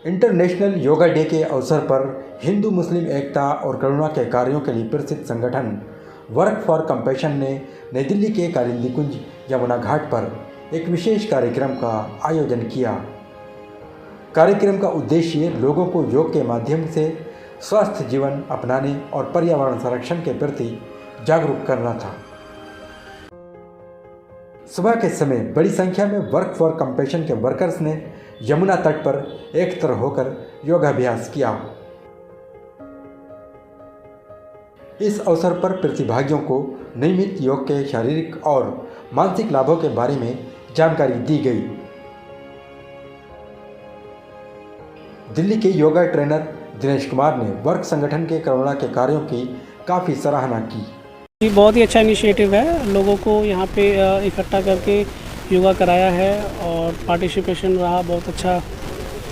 International yoga day के अवसर पर हिंदू मुस्लिम एकता और करुणा के कार्यों के लिए प्रसिद्ध संगठन वर्क फॉर कंपैशन ने नई दिल्ली के कालिंदी कुंज यमुना घाट पर एक विशेष कार्यक्रम का आयोजन किया। कार्यक्रम का उद्देश्य लोगों को योग के माध्यम से स्वस्थ जीवन अपनाने और पर्यावरण संरक्षण के प्रति जागरूक करना था। सुबह के समय बड़ी संख्या में वर्क फॉर कंपैशन के वर्कर्स ने यमुना तट पर एकत्र होकर योगाभ्यास किया। इस अवसर पर प्रतिभागियों को नियमित योग के शारीरिक और मानसिक लाभों के बारे में जानकारी दी गई। दिल्ली के योगा ट्रेनर दिनेश कुमार ने वर्क संगठन के करुणा के कार्यों की काफ़ी सराहना की। ये बहुत ही अच्छा इनिशिएटिव है, लोगों को यहाँ पे इकट्ठा करके योगा कराया है और पार्टिसिपेशन रहा बहुत अच्छा,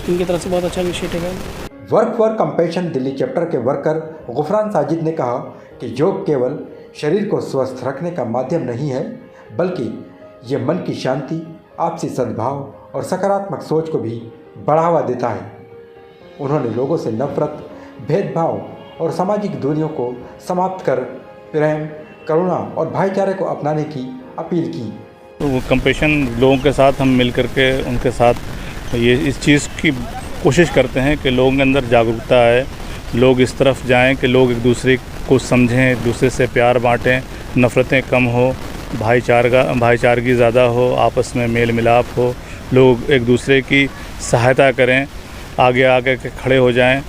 इनकी तरफ से बहुत अच्छा इनिशिएटिव है। Work for compassion Delhi chapter के वर्कर गुफरान साजिद ने कहा कि योग केवल शरीर को स्वस्थ रखने का माध्यम नहीं है, बल्कि ये मन की शांति, आपसी सद्भाव और सकारात्मक सोच को भी बढ़ावा देता है। उन्होंने लोगों से नफरत, भेदभाव और सामाजिक दूरियों को समाप्त कर प्रेम, करुणा और भाईचारे को अपनाने की अपील की। तो वो कंपैशन लोगों के साथ हम मिल करके उनके साथ ये इस चीज़ की कोशिश करते हैं कि लोगों के अंदर जागरूकता आए, लोग इस तरफ जाएं कि लोग एक दूसरे को समझें, एक दूसरे से प्यार बांटें, नफ़रतें कम हो, भाईचारगी ज़्यादा हो, आपस में मेल मिलाप हो, लोग एक दूसरे की सहायता करें, आगे आगे के खड़े हो जाएं,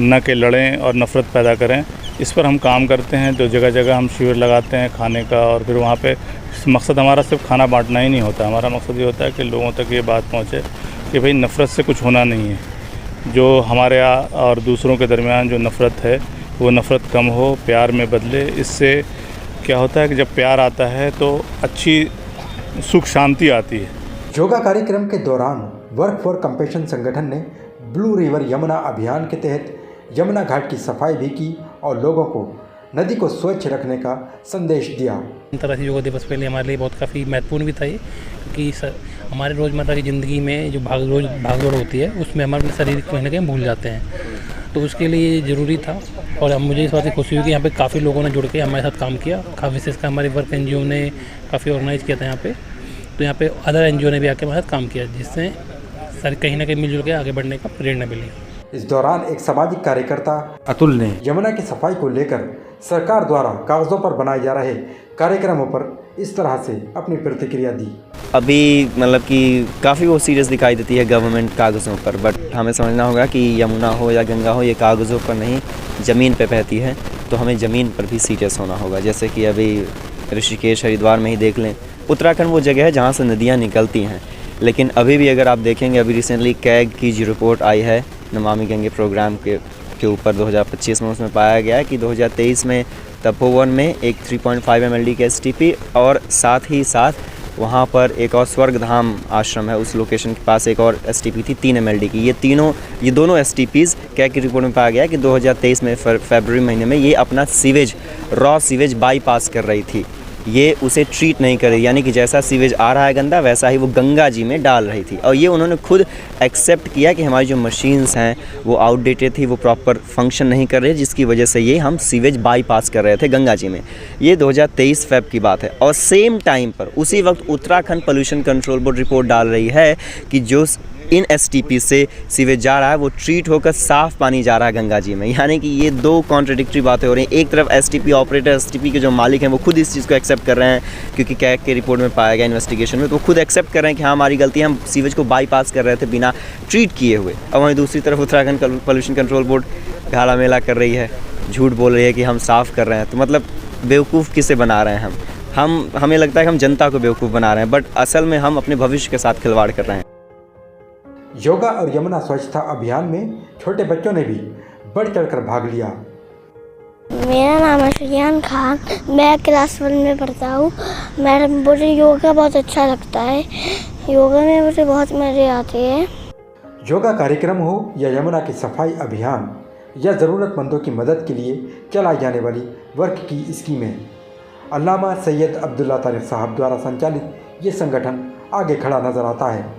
न कि लड़ें और नफ़रत पैदा करें। इस पर हम काम करते हैं। तो जगह जगह हम शिविर लगाते हैं खाने का, और फिर वहाँ पे मकसद हमारा सिर्फ खाना बांटना ही नहीं होता, हमारा मकसद ये होता है कि लोगों तक ये बात पहुँचे कि भाई नफ़रत से कुछ होना नहीं है। जो हमारे और दूसरों के दरमियान जो नफ़रत है वो नफ़रत कम हो, प्यार में बदले। इससे क्या होता है कि जब प्यार आता है तो अच्छी सुख शांति आती है। योगा कार्यक्रम के दौरान वर्क फॉर कंपैशन संगठन ने ब्लू रिवर यमुना अभियान के तहत यमुना घाट की सफाई भी की और लोगों को नदी को स्वच्छ रखने का संदेश दिया। अंतर्राष्ट्रीय योगा दिवस के लिए हमारे लिए बहुत काफ़ी महत्वपूर्ण भी था ये, क्योंकि हमारे रोज़मर्रा की ज़िंदगी में जो भागदौड़ होती है उसमें हमारे शरीर को कहीं ना कहीं भूल जाते हैं, तो उसके लिए ज़रूरी था। और मुझे इस बात की खुशी हुई कि यहाँ पे काफ़ी लोगों ने जुड़ के हमारे साथ काम किया। काफ़ी विशेषकर हमारे वर्क NGO ने काफ़ी ऑर्गेनाइज़ किया था यहाँ पे, तो यहाँ पे अदर NGO ने भी आके हमारे साथ काम किया, जिससे कहीं ना कहीं मिलजुल के आगे बढ़ने का प्रेरणा मिली। इस दौरान एक सामाजिक कार्यकर्ता अतुल ने यमुना की सफाई को लेकर सरकार द्वारा कागजों पर बनाए जा रहे कार्यक्रमों पर इस तरह से अपनी प्रतिक्रिया दी। अभी मतलब कि काफ़ी वो सीरियस दिखाई देती है गवर्नमेंट कागज़ों पर, बट हमें समझना होगा कि यमुना हो या गंगा हो, ये कागज़ों पर नहीं ज़मीन पे बहती है, तो हमें ज़मीन पर भी सीरियस होना होगा। जैसे कि अभी ऋषिकेश हरिद्वार में ही देख लें, उत्तराखंड वो जगह है जहाँ से नदियाँ निकलती हैं, लेकिन अभी भी अगर आप देखेंगे, अभी रिसेंटली कैग की जो रिपोर्ट आई है नमामि गंगे प्रोग्राम के ऊपर 2025 में, उसमें पाया गया है कि 2023 में तपोवन में एक 3.5 MLD के STP और साथ ही साथ वहाँ पर एक और स्वर्गधाम आश्रम है, उस लोकेशन के पास एक और STP थी 3 MLD की। ये दोनों STPs कैग की रिपोर्ट में पाया गया कि 2023 में फरवरी महीने में ये अपना रॉ सीवेज बाईपास कर रही थी, ये उसे ट्रीट नहीं कर रही, यानी कि जैसा सीवेज आ रहा है गंदा वैसा ही वो गंगा जी में डाल रही थी। और ये उन्होंने खुद एक्सेप्ट किया कि हमारी जो मशीन्स हैं वो आउटडेटेड थी, वो प्रॉपर फंक्शन नहीं कर रही, जिसकी वजह से ये हम सीवेज बाईपास कर रहे थे गंगा जी में। ये 2023 फेब की बात है। और सेम टाइम पर उसी वक्त Uttarakhand pollution control board report डाल रही है कि जो इन STP से सीवेज जा रहा है वो ट्रीट होकर साफ़ पानी जा रहा है गंगा जी में। यानी कि ये दो कॉन्ट्रडिक्टरी बातें हो रही हैं। एक तरफ STP ऑपरेटर, STP के जो मालिक हैं वो खुद इस चीज़ को एक्सेप्ट कर रहे हैं, क्योंकि कैग के रिपोर्ट में पाया गया इन्वेस्टिगेशन में, तो वो खुद एक्सेप्ट कर रहे हैं कि हाँ हमारी गलती है, हम सीवेज को बाईपास कर रहे थे बिना ट्रीट किए हुए। और वहीं दूसरी तरफ उत्तराखंड पोल्यूशन कंट्रोल बोर्ड घाला मेला कर रही है, झूठ बोल रही है कि हम साफ़ कर रहे हैं। तो मतलब बेवकूफ़ किसे बना रहे हैं हमें लगता है कि हम जनता को बेवकूफ़ बना रहे हैं, बट असल में हम अपने भविष्य के साथ खिलवाड़ कर रहे हैं। योगा और यमुना स्वच्छता अभियान में छोटे बच्चों ने भी बढ़ चढ़कर भाग लिया। मेरा नाम है सुजान खान, मैं क्लास 1 में पढ़ता हूँ। मुझे योगा बहुत अच्छा लगता है, योगा में मुझे बहुत मज़े आते हैं। योगा कार्यक्रम हो या यमुना की सफाई अभियान या ज़रूरतमंदों की मदद के लिए चलाई जाने वाली वर्क की स्कीमें, अल्लामा सैयद अब्दुल्ला तारिक साहब द्वारा संचालित ये संगठन आगे खड़ा नजर आता है।